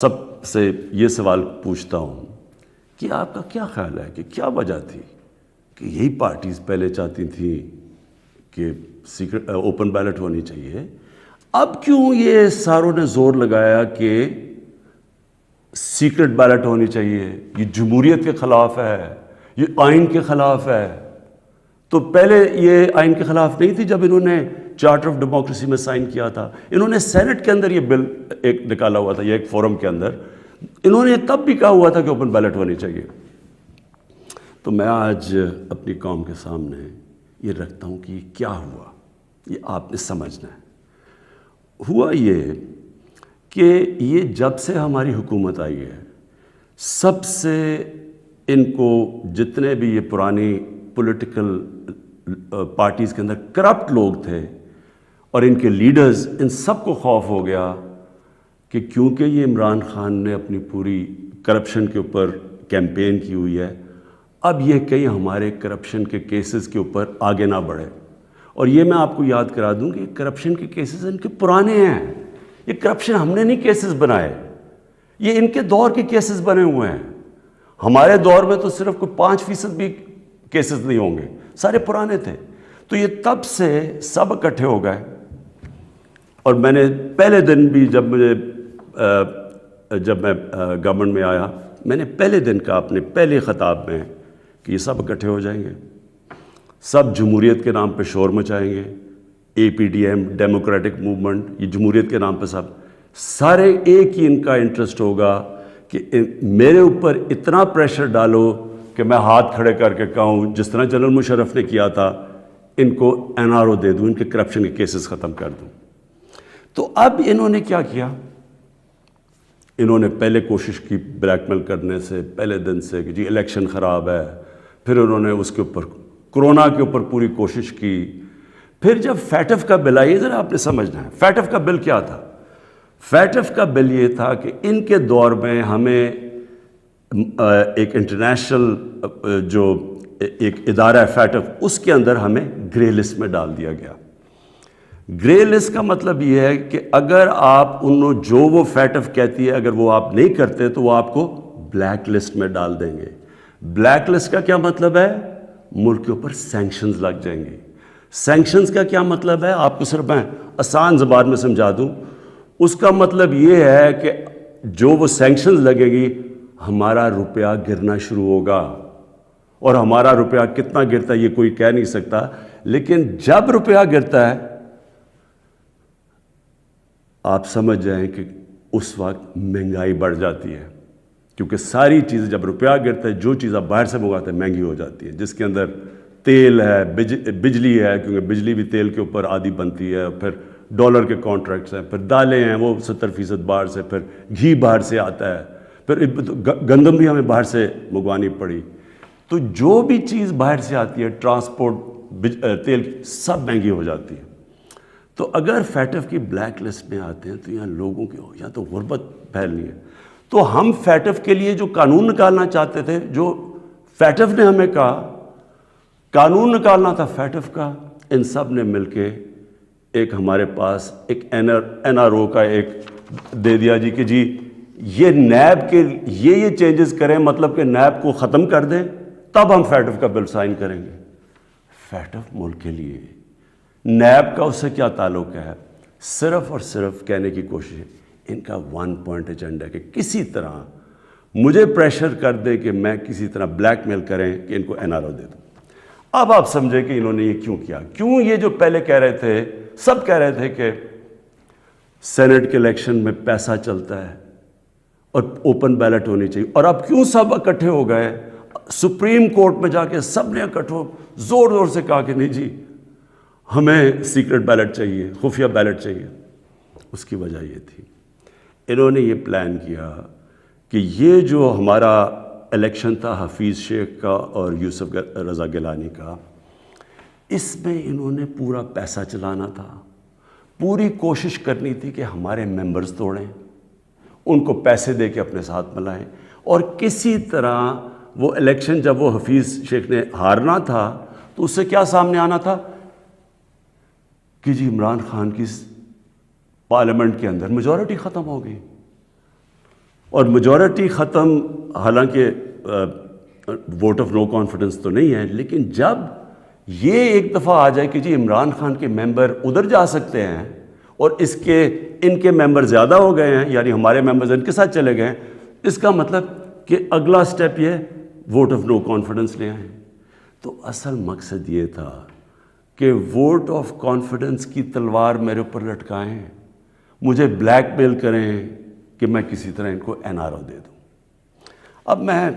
سب سے یہ سوال پوچھتا ہوں کہ آپ کا کیا خیال ہے کہ کیا وجہ تھی کہ یہی پارٹیز پہلے چاہتی تھیں کہ سیکرٹ اوپن بیلٹ ہونی چاہیے، اب کیوں یہ ساروں نے زور لگایا کہ سیکرٹ بیلٹ ہونی چاہیے؟ یہ جمہوریت کے خلاف ہے، یہ آئین کے خلاف ہے۔ تو پہلے یہ آئین کے خلاف نہیں تھی جب انہوں نے چارٹر آف ڈیموکریسی میں سائن کیا تھا، انہوں نے سینٹ کے اندر یہ بل ایک نکالا ہوا تھا، یہ ایک فورم کے اندر انہوں نے تب بھی کہا ہوا تھا کہ اوپن بیلٹ ہونی چاہیے۔ تو میں آج اپنی قوم کے سامنے یہ رکھتا ہوں کہ یہ کیا ہوا، یہ آپ نے سمجھنا ہے۔ ہوا یہ کہ یہ جب سے ہماری حکومت آئی ہے، سب سے ان کو جتنے بھی یہ پرانی پولیٹیکل پارٹیز کے اندر کرپٹ لوگ تھے اور ان کے لیڈرز، ان سب کو خوف ہو گیا کہ کیونکہ یہ عمران خان نے اپنی پوری کرپشن کے اوپر کیمپین کی ہوئی ہے، اب یہ کہیں ہمارے کرپشن کے کیسز کے اوپر آگے نہ بڑھے۔ اور یہ میں آپ کو یاد کرا دوں کہ کرپشن کے کیسز ان کے پرانے ہیں، یہ کرپشن ہم نے نہیں کیسز بنائے، یہ ان کے دور کے کیسز بنے ہوئے ہیں۔ ہمارے دور میں تو صرف کوئی 5% بھی کیسز نہیں ہوں گے، سارے پرانے تھے۔ تو یہ تب سے سب اکٹھے ہو گئے، اور میں نے پہلے دن بھی جب میں گورنمنٹ میں آیا، میں نے پہلے دن کہا اپنے پہلے خطاب میں کہ یہ سب اکٹھے ہو جائیں گے، سب جمہوریت کے نام پہ شور مچائیں گے، APDM ڈیموکریٹک موومنٹ، یہ جمہوریت کے نام پہ سارے ایک ہی ان کا انٹرسٹ ہوگا کہ میرے اوپر اتنا پریشر ڈالو کہ میں ہاتھ کھڑے کر کے کہوں جس طرح جنرل مشرف نے کیا تھا، ان کو NRO دے دوں، ان کے کرپشن کے کیسز ختم کر دوں۔ تو اب انہوں نے کیا کیا؟ انہوں نے پہلے کوشش کی بلیک میل کرنے سے پہلے دن سے کہ جی الیکشن خراب ہے، پھر انہوں نے اس کے اوپر کرونا کے اوپر پوری کوشش کی۔ پھر جب فیٹف کا بل آئی، ذرا آپ نے سمجھنا ہے فیٹف کا بل کیا تھا۔ فیٹف کا بل یہ تھا کہ ان کے دور میں ہمیں ایک انٹرنیشنل جو ایک ادارہ ہے فیٹف، اس کے اندر ہمیں گرے لسٹ میں ڈال دیا گیا۔ گرے لسٹ کا مطلب یہ ہے کہ اگر آپ جو وہ فیٹف کہتی ہے اگر وہ آپ نہیں کرتے تو وہ آپ کو بلیک لسٹ میں ڈال دیں گے۔ بلیک لسٹ کا کیا مطلب ہے؟ ملک کے اوپر سینکشنز لگ جائیں گے۔ سینکشنز کا کیا مطلب ہے؟ آپ کو صرف میں آسان زبان میں سمجھا دوں، اس کا مطلب یہ ہے کہ جو وہ سینکشنز لگے گی، ہمارا روپیہ گرنا شروع ہوگا، اور ہمارا روپیہ کتنا گرتا ہے یہ کوئی کہہ نہیں سکتا، لیکن جب روپیہ گرتا ہے آپ سمجھ جائیں کہ اس وقت مہنگائی بڑھ جاتی ہے، کیونکہ ساری چیزیں جب روپیہ گرتا ہے، جو چیز آپ باہر سے منگاتے ہیں مہنگی ہو جاتی ہے، جس کے اندر تیل ہے، بجلی ہے، کیونکہ بجلی بھی تیل کے اوپر آدھی بنتی ہے، پھر ڈالر کے کانٹریکٹس ہیں، پھر دالیں ہیں وہ 70% باہر سے، پھر گھی باہر سے آتا ہے، پھر گندم بھی ہمیں باہر سے منگوانی پڑی۔ تو جو بھی چیز باہر سے آتی ہے، ٹرانسپورٹ، تیل، سب مہنگی ہو جاتی ہے۔ تو اگر فیٹف کی بلیک لسٹ میں آتے ہیں تو یہاں لوگوں کی یا تو غربت پھیلنی ہے۔ تو ہم فیٹف کے لیے جو قانون نکالنا چاہتے تھے، جو فیٹف نے ہمیں کہا قانون نکالنا تھا فیٹف کا، ان سب نے مل کے ایک ہمارے پاس ایک NRO کا ایک دے دیا جی کہ جی یہ نیب کے یہ چینجز کریں، مطلب کہ نیب کو ختم کر دیں، تب ہم فیٹف کا بل سائن کریں گے۔ فیٹف ملک کے لیے، نیب کا اس سے کیا تعلق ہے؟ صرف اور صرف کہنے کی کوشش ہے، ان کا 1 پوائنٹ ایجنڈا ہے کہ کسی طرح مجھے پریشر کر دے کہ میں کسی طرح بلیک میل کریں کہ ان کو NRO دے دوں۔ اب آپ سمجھیں کہ انہوں نے یہ کیوں کیا؟ کیوں یہ جو پہلے کہہ رہے تھے، سب کہہ رہے تھے کہ سینٹ کے الیکشن میں پیسہ چلتا ہے اور اوپن بیلٹ ہونی چاہیے، اور اب کیوں سب اکٹھے ہو گئے؟ سپریم کورٹ میں جا کے سب نے اکٹھے زور زور سے کہا کہ نہیں جی ہمیں سیکرٹ بیلٹ چاہیے، خفیہ بیلٹ چاہیے۔ اس کی وجہ یہ تھی، انہوں نے یہ پلان کیا کہ یہ جو ہمارا الیکشن تھا حفیظ شیخ کا اور یوسف رضا گیلانی کا، اس میں انہوں نے پورا پیسہ چلانا تھا، پوری کوشش کرنی تھی کہ ہمارے ممبرز توڑیں، ان کو پیسے دے کے اپنے ساتھ ملائیں، اور کسی طرح وہ الیکشن جب وہ حفیظ شیخ نے ہارنا تھا تو اس سے کیا سامنے آنا تھا کہ جی عمران خان کی پارلیمنٹ کے اندر میجورٹی ختم ہو گئی، اور میجورٹی ختم، حالانکہ ووٹ آف نو کانفیڈنس تو نہیں ہے، لیکن جب یہ ایک دفعہ آ جائے کہ جی عمران خان کے ممبر ادھر جا سکتے ہیں اور ان کے ممبر زیادہ ہو گئے ہیں، یعنی ہمارے ممبرز ان کے ساتھ چلے گئے ہیں، اس کا مطلب کہ اگلا سٹیپ یہ ووٹ آف نو کانفیڈنس لے آئیں۔ تو اصل مقصد یہ تھا کہ ووٹ آف کانفیڈنس کی تلوار میرے اوپر لٹکائیں، مجھے بلیک میل کریں کہ میں کسی طرح ان کو NRO دے دوں۔ اب میں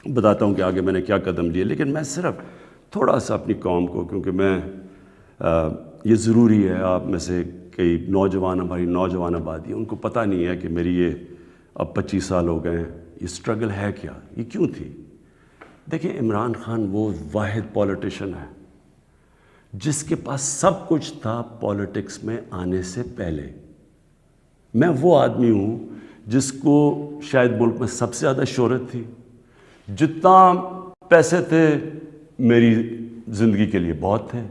بتاتا ہوں کہ آگے میں نے کیا قدم لیے، لیکن میں صرف تھوڑا سا اپنی قوم کو، کیونکہ میں یہ ضروری ہے، آپ میں سے کئی نوجوان، ہماری نوجوان آبادی، ان کو پتہ نہیں ہے کہ میری یہ اب 25 سال ہو گئے ہیں، یہ سٹرگل ہے کیا، یہ کیوں تھی۔ دیکھیں، عمران خان وہ واحد پولیٹیشین ہے جس کے پاس سب کچھ تھا پولیٹکس میں آنے سے پہلے۔ میں وہ آدمی ہوں جس کو شاید ملک میں سب سے زیادہ شہرت تھی، جتنا پیسے تھے میری زندگی کے لیے بہت تھے،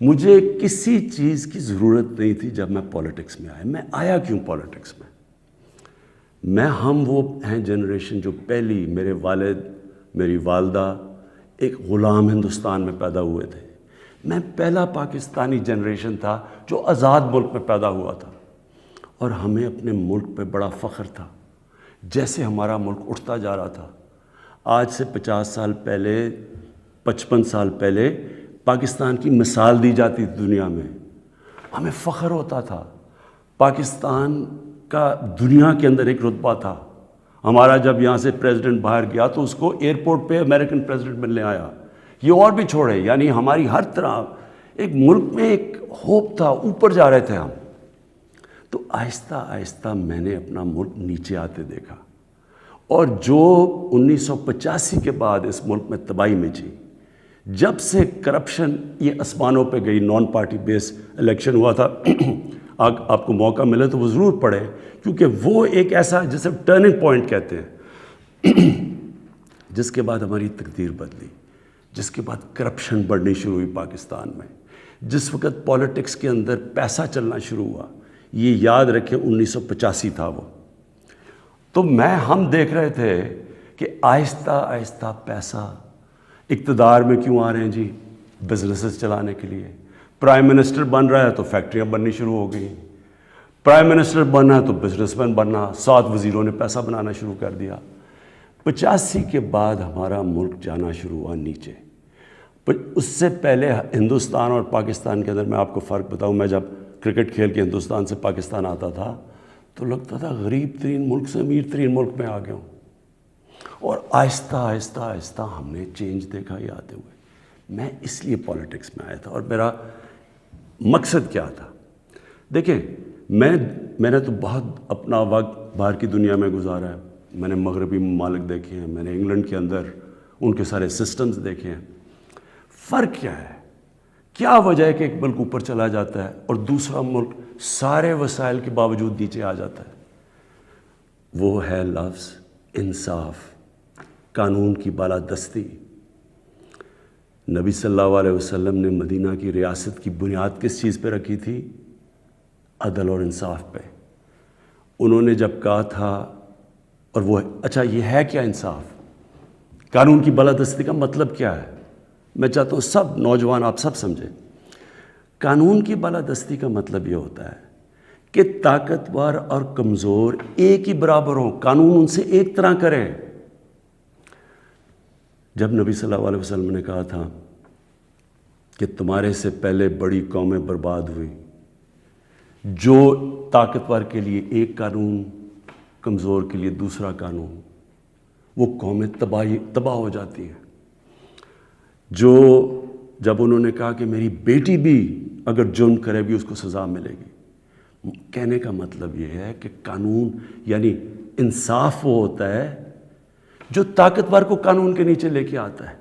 مجھے کسی چیز کی ضرورت نہیں تھی جب میں پولیٹکس میں آیا۔ میں آیا کیوں پولیٹکس میں ہم وہ ہیں جنریشن جو پہلی، میرے والد، میری والدہ ایک غلام ہندوستان میں پیدا ہوئے تھے، میں پہلا پاکستانی جنریشن تھا جو آزاد ملک میں پیدا ہوا تھا، اور ہمیں اپنے ملک پہ بڑا فخر تھا۔ جیسے ہمارا ملک اٹھتا جا رہا تھا، آج سے 50 سال پہلے، 55 سال پہلے پاکستان کی مثال دی جاتی تھی دنیا میں، ہمیں فخر ہوتا تھا۔ پاکستان کا دنیا کے اندر ایک رتبہ تھا۔ ہمارا جب یہاں سے پریزیڈنٹ باہر گیا تو اس کو ایئرپورٹ پہ امریکن پریزیڈنٹ ملنے آیا، یہ اور بھی چھوڑے، یعنی ہماری ہر طرح ایک ملک میں ایک ہوپ تھا، اوپر جا رہے تھے ہم۔ تو آہستہ آہستہ میں نے اپنا ملک نیچے آتے دیکھا، اور جو 1985 کے بعد اس ملک میں تباہی مچی، جب سے کرپشن یہ آسمانوں پہ گئی، نان پارٹی بیس الیکشن ہوا تھا، آپ کو موقع ملے تو وہ ضرور پڑھیں، کیونکہ وہ ایک ایسا جسے ٹرننگ پوائنٹ کہتے ہیں، جس کے بعد ہماری تقدیر بدلی، جس کے بعد کرپشن بڑھنی شروع ہوئی پاکستان میں، جس وقت پولیٹکس کے اندر پیسہ چلنا شروع ہوا۔ یہ یاد رکھیں 1985 تھا وہ۔ تو ہم دیکھ رہے تھے کہ آہستہ آہستہ پیسہ اقتدار میں کیوں آ رہے ہیں جی؟ بزنسز چلانے کے لیے۔ پرائم منسٹر بن رہا ہے تو فیکٹریاں بننی شروع ہو گئی، پرائم منسٹر بننا ہے تو بزنس مین بننا، 7 وزیروں نے پیسہ بنانا شروع کر دیا۔ 85 کے بعد ہمارا ملک جانا شروع ہوا نیچے۔ اس سے پہلے ہندوستان اور پاکستان کے اندر میں آپ کو فرق بتاؤں، میں جب کرکٹ کھیل کے ہندوستان سے پاکستان آتا تھا تو لگتا تھا غریب ترین ملک سے امیر ترین ملک میں آ گیا ہوں، اور آہستہ آہستہ آہستہ ہم نے چینج دیکھا یہ آتے ہوئے۔ میں اس لیے پولیٹکس میں آیا تھا، اور میرا مقصد کیا تھا؟ دیکھیں، میں نے تو بہت اپنا وقت باہر کی دنیا میں گزارا ہے، میں نے مغربی ممالک دیکھے ہیں، میں نے انگلینڈ کے اندر ان کے سارے سسٹمز دیکھے ہیں۔ فرق کیا ہے؟ کیا وجہ ہے کہ ایک ملک اوپر چلا جاتا ہے اور دوسرا ملک سارے وسائل کے باوجود نیچے آ جاتا ہے؟ وہ ہے لفظ انصاف، قانون کی بالادستی۔ نبی صلی اللہ علیہ وسلم نے مدینہ کی ریاست کی بنیاد کس چیز پہ رکھی تھی؟ عدل اور انصاف پہ۔ انہوں نے جب کہا تھا، اور وہ اچھا یہ ہے کیا انصاف؟ قانون کی بالادستی کا مطلب کیا ہے؟ میں چاہتا ہوں سب نوجوان آپ سب سمجھیں۔ قانون کی بالادستی کا مطلب یہ ہوتا ہے کہ طاقتور اور کمزور ایک ہی برابر ہوں، قانون ان سے ایک طرح کرے۔ جب نبی صلی اللہ علیہ وسلم نے کہا تھا کہ تمہارے سے پہلے بڑی قومیں برباد ہوئی، جو طاقتور کے لیے ایک قانون، کمزور کے لیے دوسرا قانون، وہ قومیں تباہ ہو جاتی ہیں۔ جب انہوں نے کہا کہ میری بیٹی بھی اگر جرم کرے بھی اس کو سزا ملے گی، کہنے کا مطلب یہ ہے کہ قانون یعنی انصاف وہ ہوتا ہے جو طاقتور کو قانون کے نیچے لے کے آتا ہے۔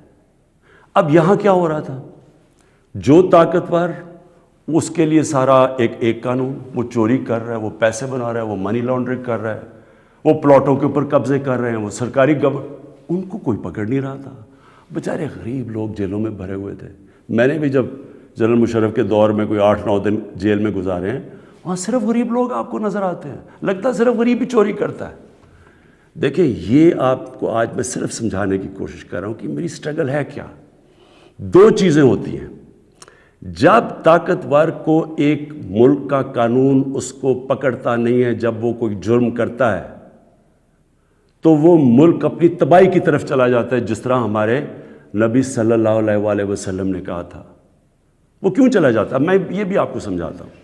اب یہاں کیا ہو رہا تھا؟ جو طاقتور، اس کے لیے سارا ایک قانون، وہ چوری کر رہا ہے، وہ پیسے بنا رہا ہے، وہ منی لانڈرنگ کر رہا ہے، وہ پلاٹوں کے اوپر قبضے کر رہے ہیں، وہ سرکاری ان کو کوئی پکڑ نہیں رہا تھا۔ بیچارے غریب لوگ جیلوں میں بھرے ہوئے تھے۔ میں نے بھی جب جنرل مشرف کے دور میں کوئی 8-9 دن جیل میں گزارے ہیں، وہاں صرف غریب لوگ آپ کو نظر آتے ہیں، لگتا ہے صرف غریب ہی چوری کرتا ہے۔ دیکھیں یہ آپ کو آج میں صرف سمجھانے کی کوشش کر رہا ہوں کہ میری سٹرگل ہے کیا۔ دو چیزیں ہوتی ہیں، جب طاقتور کو ایک ملک کا قانون اس کو پکڑتا نہیں ہے، جب وہ کوئی جرم کرتا ہے تو وہ ملک اپنی تباہی کی طرف چلا جاتا ہے، جس طرح ہمارے نبی صلی اللہ علیہ وآلہ وسلم نے کہا تھا۔ وہ کیوں چلا جاتا ہے میں یہ بھی آپ کو سمجھاتا ہوں۔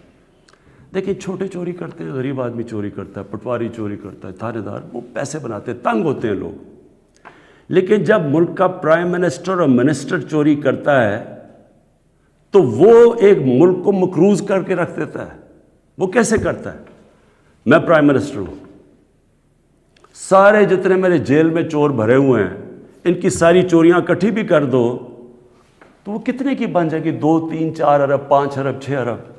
دیکھیں چھوٹے چوری کرتے ہیں، غریب آدمی چوری کرتا ہے، پٹواری چوری کرتا ہے، تھانے دار، وہ پیسے بناتے ہیں، تنگ ہوتے ہیں لوگ۔ لیکن جب ملک کا پرائم منسٹر اور منسٹر چوری کرتا ہے تو وہ ایک ملک کو مقروض کر کے رکھ دیتا ہے۔ وہ کیسے کرتا ہے؟ میں پرائم منسٹر ہوں، سارے جتنے میرے جیل میں چور بھرے ہوئے ہیں ان کی ساری چوریاں اکٹھی بھی کر دو تو وہ کتنے کی بن جائے گی؟ 2 3 4 ارب 5 ارب 6 ارب۔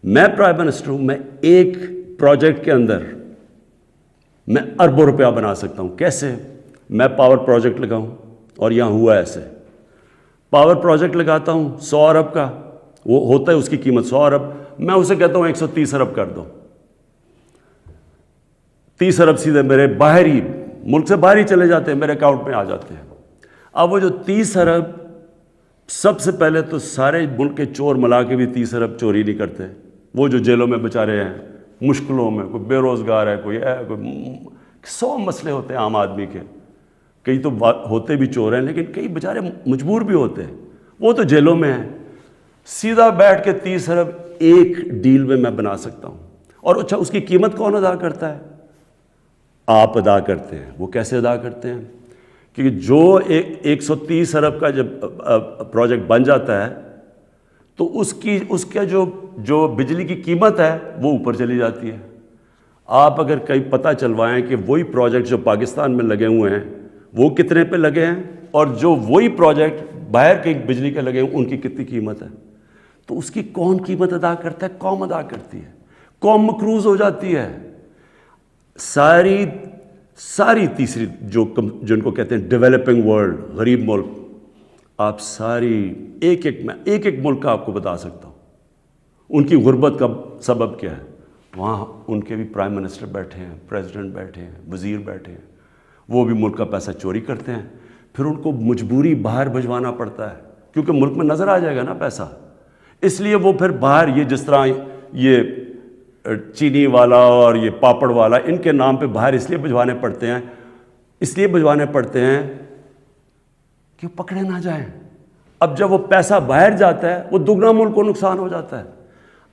میں پرائم منسٹر ہوں، میں ایک پروجیکٹ کے اندر میں اربوں روپیہ بنا سکتا ہوں۔ کیسے؟ میں پاور پروجیکٹ لگاؤں، اور یہاں ہوا ایسے، پاور پروجیکٹ لگاتا ہوں 100 ارب کا، وہ ہوتا ہے اس کی قیمت 100 ارب، میں اسے کہتا ہوں 130 ارب کر دو، 30 ارب سیدھے میرے باہر ہی ملک سے باہر ہی چلے جاتے ہیں، میرے اکاؤنٹ میں آ جاتے ہیں۔ اب وہ جو 30 ارب، سب سے پہلے تو سارے ملک کے چور ملا کے بھی 30 ارب چوری نہیں کرتے، وہ جو جیلوں میں بیچارے ہیں، مشکلوں میں، کوئی بے روزگار ہے، کوئی 100 مسئلے ہوتے ہیں عام آدمی کے، کئی تو ہوتے بھی چور ہیں لیکن کئی بیچارے مجبور بھی ہوتے ہیں، وہ تو جیلوں میں ہیں۔ سیدھا بیٹھ کے 30 ارب ایک ڈیل میں میں بنا سکتا ہوں۔ اور اچھا اس کی قیمت کون ادا کرتا ہے؟ آپ ادا کرتے ہیں۔ وہ کیسے ادا کرتے ہیں؟ کیونکہ جو 130 ارب کا جب پروجیکٹ بن جاتا ہے تو اس کا جو بجلی کی قیمت ہے وہ اوپر چلی جاتی ہے۔ آپ اگر کہیں پتہ چلوائیں کہ وہی پروجیکٹ جو پاکستان میں لگے ہوئے ہیں وہ کتنے پہ لگے ہیں اور جو وہی پروجیکٹ باہر کے بجلی کے لگے ہیں ان کی کتنی قیمت ہے، تو اس کی کون قیمت ادا کرتا ہے؟ قوم ادا کرتی ہے۔ قوم مقروض ہو جاتی ہے۔ ساری تیسری جن کو کہتے ہیں ڈیولپنگ ورلڈ، غریب ملک، آپ ساری ایک ایک ملک کا آپ کو بتا سکتا ہوں ان کی غربت کا سبب کیا ہے۔ وہاں ان کے بھی پرائم منسٹر بیٹھے ہیں، پریزیڈنٹ بیٹھے ہیں، وزیر بیٹھے ہیں، وہ بھی ملک کا پیسہ چوری کرتے ہیں، پھر ان کو مجبوری باہر بھجوانا پڑتا ہے کیونکہ ملک میں نظر آ جائے گا نا پیسہ، اس لیے وہ پھر باہر، یہ جس طرح یہ چینی والا اور یہ پاپڑ والا، ان کے نام پہ باہر اس لیے بھجوانے پڑتے ہیں کہ پکڑے نہ جائیں۔ اب جب وہ پیسہ باہر جاتا ہے وہ دگنا ملک کو نقصان ہو جاتا ہے۔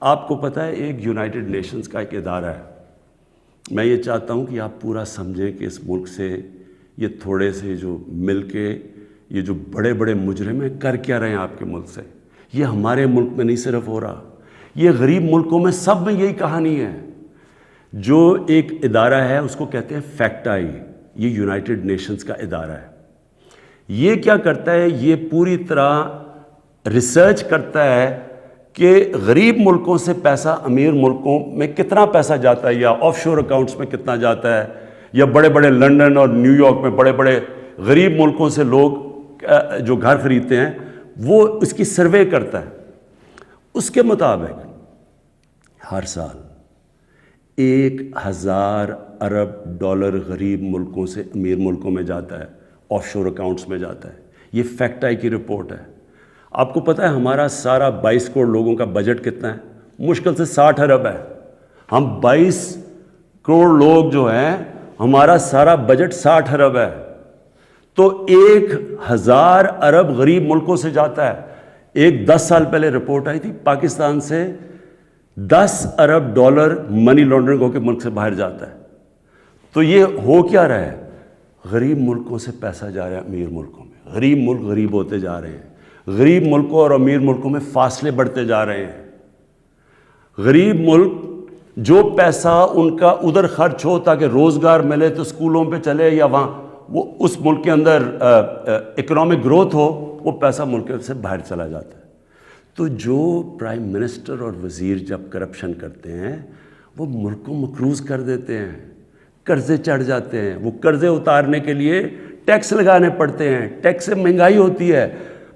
آپ کو پتہ ہے ایک یونائٹڈ نیشنز کا ایک ادارہ ہے، میں یہ چاہتا ہوں کہ آپ پورا سمجھیں کہ اس ملک سے یہ تھوڑے سے جو مل کے یہ جو بڑے بڑے مجرم ہیں کر کیا رہے ہیں آپ کے ملک سے۔ یہ ہمارے ملک میں نہیں صرف ہو رہا، یہ غریب ملکوں میں سب میں یہی کہانی ہے۔ جو ایک ادارہ ہے اس کو کہتے ہیں فیکٹ آئی، یہ یونائٹڈ نیشنز کا ادارہ ہے۔ یہ کیا کرتا ہے؟ یہ پوری طرح ریسرچ کرتا ہے کہ غریب ملکوں سے پیسہ امیر ملکوں میں کتنا پیسہ جاتا ہے، یا آف شور اکاؤنٹس میں کتنا جاتا ہے، یا بڑے بڑے لنڈن اور نیو یارک میں بڑے بڑے غریب ملکوں سے لوگ جو گھر خریدتے ہیں وہ اس کی سروے کرتا ہے۔ اس کے مطابق ہر سال 1000 ارب ڈالر غریب ملکوں سے امیر ملکوں میں جاتا ہے، آف شور اکاؤنٹس میں جاتا ہے۔ یہ فیکٹ آئی کی رپورٹ ہے۔ آپ کو پتہ ہے ہمارا سارا 22 کروڑ لوگوں کا بجٹ کتنا ہے؟ مشکل سے 60 ارب ہے۔ ہم 22 کروڑ لوگ جو ہیں، ہمارا سارا بجٹ 60 ارب ہے، تو 1000 ارب غریب ملکوں سے جاتا ہے۔ ایک 10 سال پہلے رپورٹ آئی تھی، پاکستان سے 10 ارب ڈالر منی لانڈرنگ ہو کے ملک سے باہر جاتا ہے۔ تو یہ ہو کیا رہا ہے؟ غریب ملکوں سے پیسہ جا رہا ہے امیر ملکوں میں، غریب ملک غریب ہوتے جا رہے ہیں، غریب ملکوں اور امیر ملکوں میں فاصلے بڑھتے جا رہے ہیں۔ غریب ملک جو پیسہ ان کا ادھر خرچ ہو تاکہ روزگار ملے تو اسکولوں پہ چلے، یا وہاں وہ اس ملک کے اندر اکنامک گروتھ ہو، وہ پیسہ ملک سے باہر چلا جاتا ہے۔ تو جو پرائم منسٹر اور وزیر جب کرپشن کرتے ہیں وہ ملک کو مقروض کر دیتے ہیں، قرضے چڑھ جاتے ہیں۔ وہ قرضے اتارنے کے لیے ٹیکس لگانے پڑتے ہیں، ٹیکس سے مہنگائی ہوتی ہے،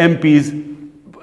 MPs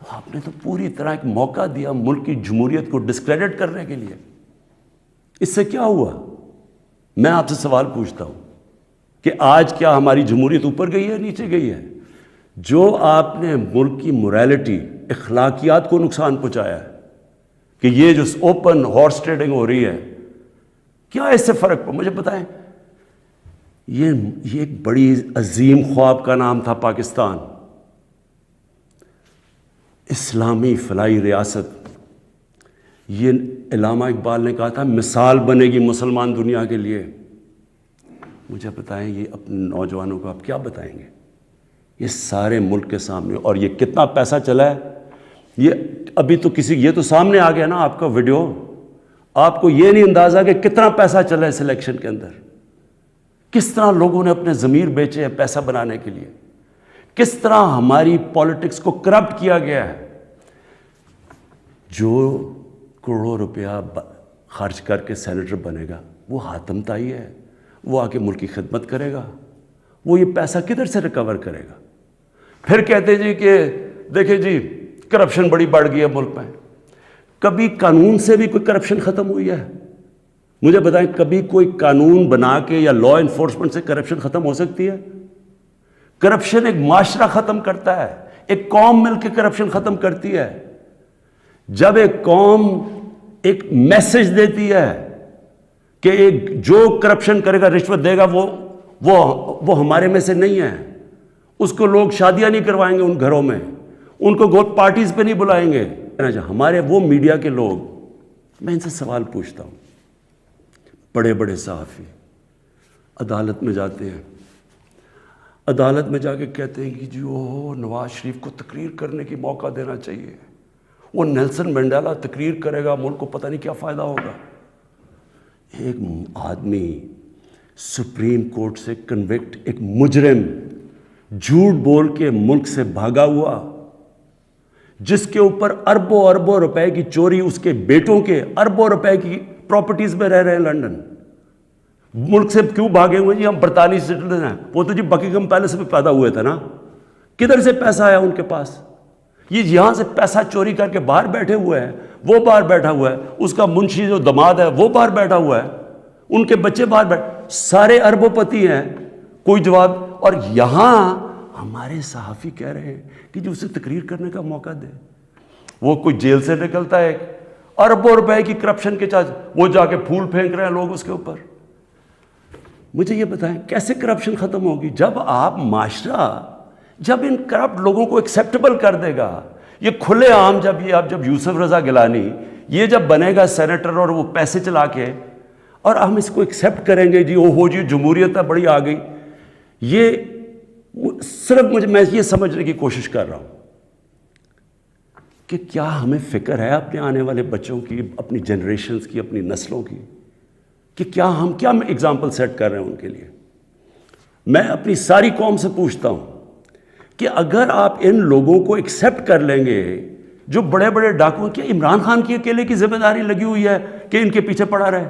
تو آپ نے تو پوری طرح ایک موقع دیا ملک کی جمہوریت کو ڈسکریڈٹ کرنے کے لیے. اس سے کیا ہوا؟ میں آپ سے سوال پوچھتا ہوں کہ آج کیا ہماری جمہوریت اوپر گئی ہے نیچے گئی ہے؟ جو آپ نے ملک کی موریلٹی اخلاقیات کو نقصان پہنچایا ہے کہ یہ جو اوپن ہارس ٹریڈنگ ہو رہی ہے، کیا اس سے فرق پڑا؟ مجھے بتائیں. یہ ایک بڑی عظیم خواب کا نام تھا پاکستان، اسلامی فلاحی ریاست. یہ علامہ اقبال نے کہا تھا مثال بنے گی مسلمان دنیا کے لیے. مجھے بتائیں یہ اپنے نوجوانوں کو آپ کیا بتائیں گے؟ یہ سارے ملک کے سامنے، اور یہ کتنا پیسہ چلا ہے. یہ ابھی تو یہ تو سامنے آ گیا نا آپ کا ویڈیو. آپ کو یہ نہیں اندازہ کہ کتنا پیسہ چلا ہے سلیکشن کے اندر. کس طرح لوگوں نے اپنے ضمیر بیچے ہیں پیسہ بنانے کے لیے. کس طرح ہماری پالیٹکس کو کرپٹ کیا گیا ہے. جو کروڑوں روپیہ خرچ کر کے سینیٹر بنے گا وہ حاتم طائی ہے، وہ آ کے ملک کی خدمت کرے گا، وہ یہ پیسہ کدھر سے ریکور کرے گا؟ پھر کہتے جی کہ دیکھیں جی کرپشن بڑی بڑھ گئی ہے ملک میں. کبھی قانون سے بھی کوئی کرپشن ختم ہوئی ہے؟ مجھے بتائیں کبھی کوئی قانون بنا کے یا لا انفورسمنٹ سے کرپشن ختم ہو سکتی ہے؟ کرپشن ایک معاشرہ ختم کرتا ہے، ایک قوم مل کے کرپشن ختم کرتی ہے. جب ایک قوم ایک میسج دیتی ہے کہ جو کرپشن کرے گا رشوت دے گا وہ ہمارے میں سے نہیں ہے، اس کو لوگ شادیاں نہیں کروائیں گے ان گھروں میں، ان کو گوٹ پارٹیز پہ نہیں بلائیں گے. ہمارے وہ میڈیا کے لوگ، میں ان سے سوال پوچھتا ہوں، بڑے بڑے صحافی عدالت میں جاتے ہیں، عدالت میں جا کے کہتے ہیں کہ جی وہ نواز شریف کو تقریر کرنے کی موقع دینا چاہیے، وہ نیلسن منڈیلا تقریر کرے گا ملک کو پتہ نہیں کیا فائدہ ہوگا. ایک آدمی سپریم کورٹ سے کنوکٹ، ایک مجرم جھوٹ بول کے ملک سے بھاگا ہوا، جس کے اوپر اربوں اربوں روپے کی چوری، اس کے بیٹوں کے اربوں روپے کی پراپرٹیز میں رہ رہے ہیں لنڈن. ملک سے کیوں بھاگے ہوئے؟ جی ہم برطانوی سٹیزن ہیں. وہ تو جی بکنگھم پیلس میں پیدا ہوئے تھے نا. کدھر سے پیسہ آیا ان کے پاس؟ یہ یہاں سے پیسہ چوری کر کے باہر بیٹھے ہوئے ہیں. وہ باہر بیٹھا ہوا ہے، اس کا منشی جو دماد ہے وہ باہر بیٹھا ہوا ہے، ان کے بچے باہر بیٹھے، سارے اربوں پتی ہیں. کوئی جواب. اور یہاں ہمارے صحافی کہہ رہے ہیں کہ جو اسے تقریر کرنے کا موقع دے. وہ کوئی جیل سے نکلتا ہے اربوں روپے کی کرپشن کے چارج، وہ جا کے پھول پھینک رہے ہیں لوگ اس کے اوپر. مجھے یہ بتائیں کیسے کرپشن ختم ہوگی؟ جب آپ معاشرہ جب ان کرپٹ لوگوں کو ایکسیپٹیبل کر دے گا. یہ کھلے عام جب یوسف رضا گیلانی یہ جب بنے گا سینیٹر اور وہ پیسے چلا کے، اور ہم اس کو ایکسیپٹ کریں گے جی ہو جی جمہوریت ہے بڑی آ گئی. یہ صرف میں یہ سمجھنے کی کوشش کر رہا ہوں کہ کیا ہمیں فکر ہے اپنے آنے والے بچوں کی، اپنی جنریشنز کی، اپنی نسلوں کی، کہ کیا ایگزامپل سیٹ کر رہے ہیں ان کے لیے. میں اپنی ساری قوم سے پوچھتا ہوں کہ اگر آپ ان لوگوں کو ایکسیپٹ کر لیں گے جو بڑے بڑے ڈاکو، کیا عمران خان کی اکیلے کی ذمہ داری لگی ہوئی ہے کہ ان کے پیچھے پڑا رہے؟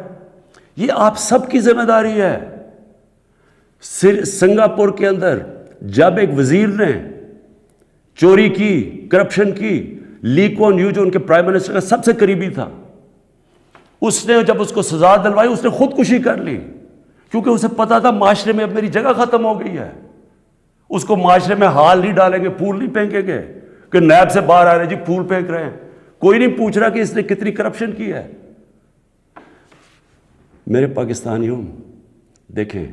یہ آپ سب کی ذمہ داری ہے. سنگاپور کے اندر جب ایک وزیر نے چوری کی، کرپشن کی، لی کوان یو جو ان کے پرائم منسٹر کا سب سے قریبی تھا، اس نے جب اس کو سزا دلوائی اس نے خودکشی کر لی، کیونکہ اسے پتا تھا معاشرے میں اب میری جگہ ختم ہو گئی ہے. اس کو معاشرے میں ہال نہیں ڈالیں گے، پھول نہیں پھینکیں گے کہ نیب سے باہر آ رہے جی پھول پھینک رہے ہیں. کوئی نہیں پوچھ رہا کہ اس نے کتنی کرپشن کی ہے. میرے پاکستانیوں، دیکھیں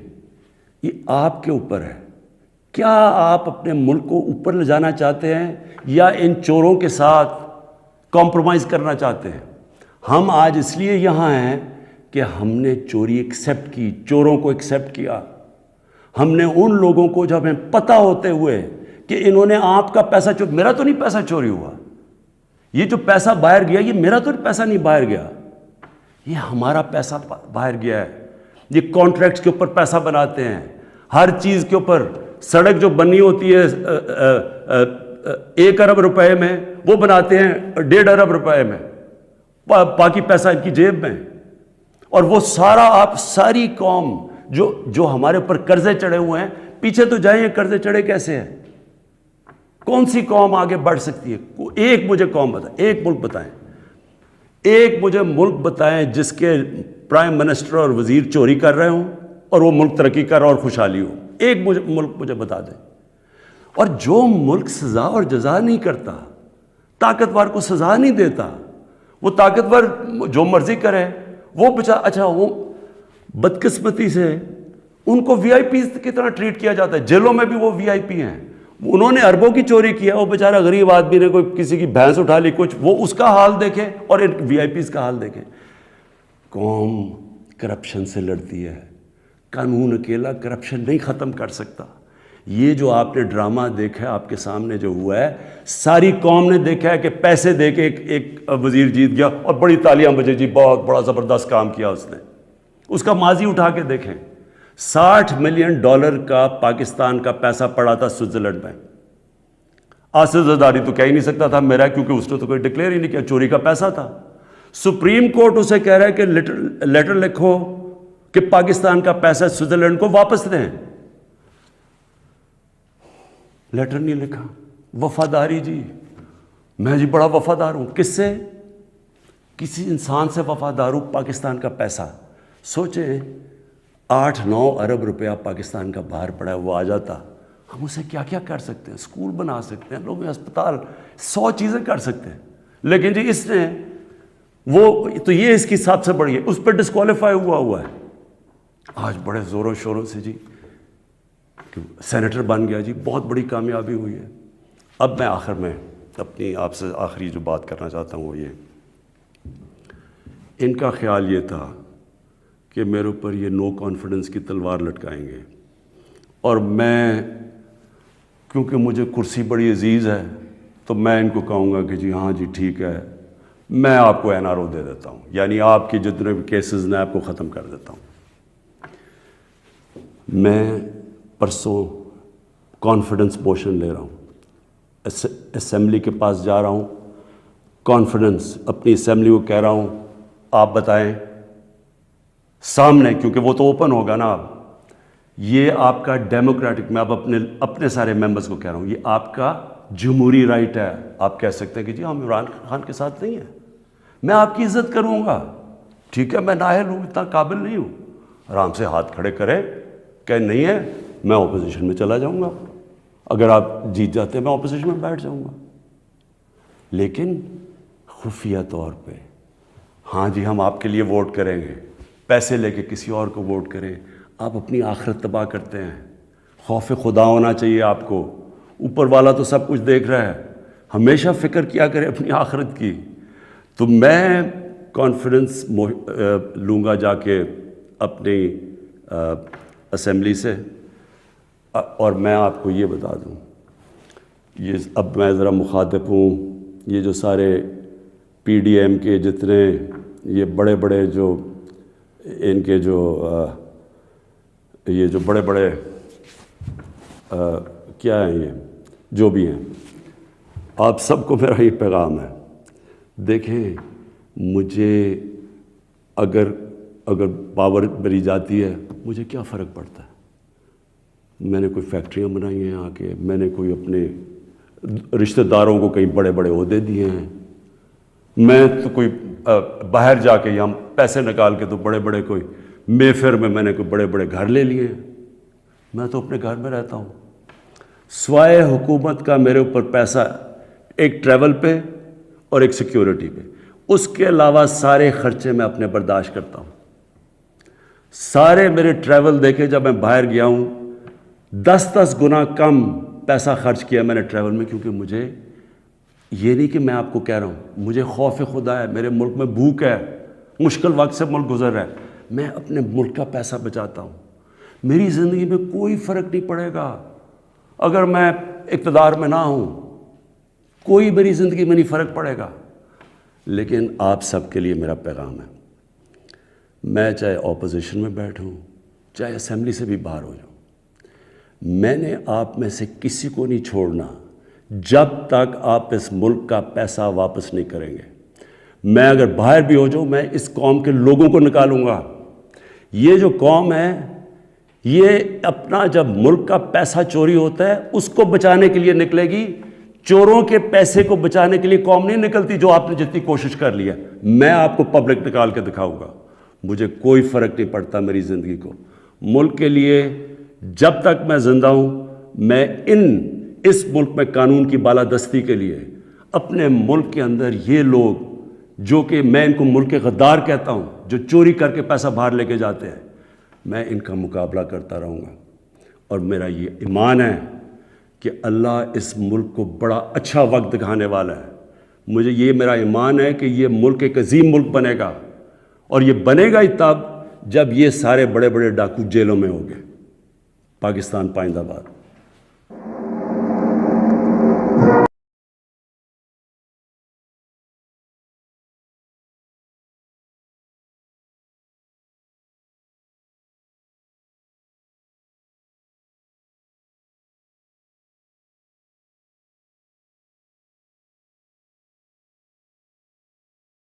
یہ آپ کے اوپر ہے. کیا آپ اپنے ملک کو اوپر لے جانا چاہتے ہیں یا ان چوروں کے ساتھ کمپرومائز کرنا چاہتے ہیں؟ ہم آج اس لیے یہاں ہیں کہ ہم نے چوری ایکسیپٹ کی، چوروں کو ایکسیپٹ کیا. ہم نے ان لوگوں کو جب ہمیں پتہ ہوتے ہوئے کہ انہوں نے آپ کا پیسہ میرا تو نہیں پیسہ چوری ہوا، یہ جو پیسہ باہر گیا یہ میرا تو پیسہ نہیں باہر گیا، یہ ہمارا پیسہ باہر گیا ہے. یہ کانٹریکٹس کے اوپر پیسہ بناتے ہیں، ہر چیز کے اوپر. سڑک جو بنی ہوتی ہے 1 ارب روپے میں، وہ بناتے ہیں 1.5 ارب روپے میں، باقی پیسہ ان کی جیب میں. اور وہ سارا آپ ساری قوم جو ہمارے اوپر قرضے چڑھے ہوئے ہیں، پیچھے تو جائیں یہ قرضے چڑھے کیسے ہیں. کون سی قوم آگے بڑھ سکتی ہے؟ ایک مجھے قوم بتائیں، ایک ملک بتائیں، ایک مجھے ملک بتائیں جس کے پرائم منسٹر اور وزیر چوری کر رہے ہوں اور وہ ملک ترقی کر رہا اور خوشحالی ہو. ایک ملک مجھے بتا دیں. اور جو ملک سزا اور جزا نہیں کرتا، طاقتور کو سزا نہیں دیتا، وہ طاقتور جو مرضی کرے، وہ اچھا وہ بدقسمتی سے ان کو وی آئی پیز کی طرح ٹریٹ کیا جاتا ہے. جیلوں میں بھی وہ وی آئی پی ہیں. انہوں نے اربوں کی چوری کیا، وہ بیچارہ غریب آدمی نے کوئی کسی کی بھینس اٹھا لی کچھ، وہ اس کا حال دیکھیں اور ان وی آئی پیز کا حال دیکھیں. قوم کرپشن سے لڑتی ہے. قانون اکیلا کرپشن نہیں ختم کر سکتا. یہ جو آپ نے ڈرامہ دیکھا ہے آپ کے سامنے جو ہوا ہے، ساری قوم نے دیکھا ہے کہ پیسے دے کے ایک وزیر جیت گیا اور بڑی تالیاں بجے، جی بہت بڑا زبردست کام کیا اس نے. اس کا ماضی اٹھا کے دیکھیں. $60 ملین کا پاکستان کا پیسہ پڑا تھا سوئٹزرلینڈ میں. آصف زرداری تو کہہ ہی نہیں سکتا تھا میرا، کیونکہ اس نے تو کوئی ڈکلیئر ہی نہیں کیا، چوری کا پیسہ تھا. سپریم کورٹ اسے کہہ رہا ہے کہ لیٹر لکھو کہ پاکستان کا پیسہ سوئٹزرلینڈ کو واپس دیں. لیٹر نہیں لکھا. وفاداری جی، میں جی بڑا وفادار ہوں. کس سے؟ کسی انسان سے وفادار ہوں. پاکستان کا پیسہ سوچیں، 8-9 ارب روپیہ پاکستان کا باہر پڑا ہے، وہ آ جاتا، ہم اسے کیا کیا کر سکتے ہیں؟ اسکول بنا سکتے ہیں، لوگ ہسپتال، 100 چیزیں کر سکتے ہیں. لیکن جی اس نے وہ تو یہ اس کی سب سے بڑی ہے، اس پہ ڈسکوالیفائی ہوا ہے. آج بڑے زوروں شوروں سے جی سینیٹر بن گیا، جی بہت بڑی کامیابی ہوئی ہے. اب میں آخر میں اپنی آپ سے آخری جو بات کرنا چاہتا ہوں وہ یہ، ان کا خیال یہ تھا کہ میرے اوپر یہ نو کانفیڈنس کی تلوار لٹکائیں گے، اور میں کیونکہ مجھے کرسی بڑی عزیز ہے تو میں ان کو کہوں گا کہ جی ہاں جی ٹھیک ہے، میں آپ کو این آر او دے دیتا ہوں، یعنی آپ کی جتنے بھی کیسز نے آپ کو ختم کر دیتا ہوں. میں پرسوں کانفیڈنس موشن لے رہا ہوں، اسمبلی کے پاس جا رہا ہوں، کانفیڈنس اپنی اسمبلی کو کہہ رہا ہوں آپ بتائیں سامنے، کیونکہ وہ تو اوپن ہوگا نا. اب یہ آپ کا ڈیموکریٹک، میں اب اپنے سارے ممبرز کو کہہ رہا ہوں، یہ آپ کا جمہوری رائٹ ہے. آپ کہہ سکتے ہیں کہ جی ہم عمران خان کے ساتھ نہیں ہیں، میں آپ کی عزت کروں گا، ٹھیک ہے، میں نااہل ہوں، اتنا قابل نہیں ہوں. آرام سے ہاتھ کھڑے کریں کہ نہیں ہے، میں اپوزیشن میں چلا جاؤں گا، اگر آپ جیت جاتے ہیں میں اپوزیشن میں بیٹھ جاؤں گا. لیکن خفیہ طور پہ ہاں جی ہم آپ کے لیے ووٹ کریں گے، پیسے لے کے کسی اور کو ووٹ کریں. آپ اپنی آخرت تباہ کرتے ہیں. خوف خدا ہونا چاہیے آپ کو. اوپر والا تو سب کچھ دیکھ رہا ہے، ہمیشہ فکر کیا کریں اپنی آخرت کی. تو میں کانفیڈنس لوں گا جا کے اپنی اسمبلی سے. اور میں آپ کو یہ بتا دوں، یہ اب میں ذرا مخاطب ہوں، یہ جو سارے پی ڈی ایم کے جتنے یہ بڑے بڑے جو ان کے جو یہ جو بڑے بڑے کیا ہیں، یہ جو بھی ہیں، آپ سب کو میرا یہ پیغام ہے. دیکھیں مجھے اگر پاور میری جاتی ہے مجھے کیا فرق پڑتا ہے؟ میں نے کوئی فیکٹریاں بنائی ہیں آ کے، میں نے کوئی اپنے رشتہ داروں کو کئی بڑے بڑے عہدے دیے ہیں، میں تو کوئی باہر جا کے یہاں پیسے نکال کے تو بڑے بڑے کوئی مے فیئر میں نے کوئی بڑے بڑے گھر لے لیے ہیں. میں تو اپنے گھر میں رہتا ہوں، سوائے حکومت کا میرے اوپر پیسہ ایک ٹریول پہ اور ایک سیکیورٹی پہ، اس کے علاوہ سارے خرچے میں اپنے برداشت کرتا ہوں. سارے میرے ٹریول دیکھے، جب میں باہر گیا ہوں 10 گنا کم پیسہ خرچ کیا میں نے ٹریول میں، کیونکہ مجھے یہ نہیں کہ میں آپ کو کہہ رہا ہوں، مجھے خوف خدا ہے. میرے ملک میں بھوک ہے، مشکل وقت سے ملک گزر رہا ہے، میں اپنے ملک کا پیسہ بچاتا ہوں. میری زندگی میں کوئی فرق نہیں پڑے گا اگر میں اقتدار میں نہ ہوں، کوئی میری زندگی میں نہیں فرق پڑے گا. لیکن آپ سب کے لیے میرا پیغام ہے، میں چاہے اپوزیشن میں بیٹھوں چاہے اسمبلی سے بھی باہر ہو جاؤں، میں نے آپ میں سے کسی کو نہیں چھوڑنا جب تک آپ اس ملک کا پیسہ واپس نہیں کریں گے. میں اگر باہر بھی ہو جاؤں، میں اس قوم کے لوگوں کو نکالوں گا. یہ جو قوم ہے یہ اپنا جب ملک کا پیسہ چوری ہوتا ہے اس کو بچانے کے لیے نکلے گی. چوروں کے پیسے کو بچانے کے لیے قوم نہیں نکلتی جو آپ نے جتنی کوشش کر لی ہے. میں آپ کو پبلک نکال کے دکھاؤں گا. مجھے کوئی فرق نہیں پڑتا میری زندگی کو. ملک کے لیے جب تک میں زندہ ہوں میں اس ملک میں قانون کی بالادستی کے لیے اپنے ملک کے اندر یہ لوگ جو کہ میں ان کو ملک کے غدار کہتا ہوں, جو چوری کر کے پیسہ باہر لے کے جاتے ہیں, میں ان کا مقابلہ کرتا رہوں گا. اور میرا یہ ایمان ہے کہ اللہ اس ملک کو بڑا اچھا وقت دکھانے والا ہے. مجھے یہ میرا ایمان ہے کہ یہ ملک ایک عظیم ملک بنے گا, اور یہ بنے گا ہی تب جب یہ سارے بڑے بڑے ڈاکو جیلوں میں ہوں گے. پاکستان پائندہ باد.